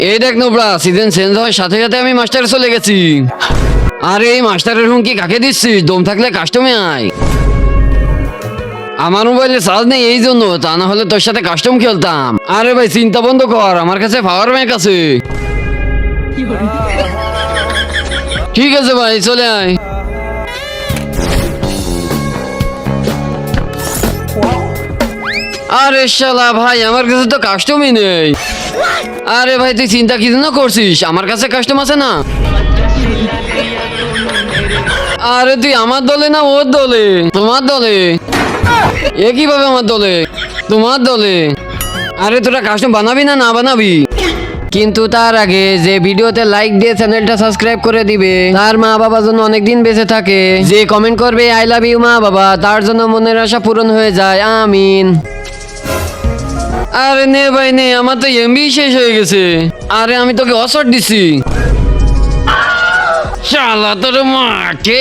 এই দেখ Nubra, season change হওয়ার সাথে সাথে আমি মাস্টারে চলে গেছি। আরে এই মাস্টারের হুমকি কাকে দিচ্ছিস? দম থাকলে কাস্টমে আয়। আমার মোবাইলে চার্জ নেই এই জন্য, তা না হলে তোর সাথে কাস্টম খেলতাম। আরে ভাই চিন্তা বন্ধ কর, আমার কাছে পাওয়ার ব্যাংক আছে। ঠিক আছে ভাই, চলে আয়। আরে শালা ভাই, আমার কাছে তো কাস্টমই নেই। আরে ভাই তুই চিন্তা কি জন্য করছিস? আমার কাছে কাস্টম আছে না। আরে তুই আমার দলে না ওর দলে? তোমার দলে। এ কিভাবে আমার দলে? তোমার দলে। আরে তোরা কাস্টম বানাবি না বানাবি? কিন্তু তার আগে যে ভিডিওতে লাইক দিয়ে চ্যানেলটা সাবস্ক্রাইব করে দিবে, তার মা বাবা যেন অনেকদিন বেঁচে থাকে। যে কমেন্ট করবে আই লাভ ইউ মা বাবা, তার জন্য মনের আশা পূরণ হয়ে যায়, আমিন। আরে নে ভাই নে, আমার তো এমবি শেষ হয়ে গেছে। আরে আমি তোকে অসর দিছি। শালা তোর মাকে।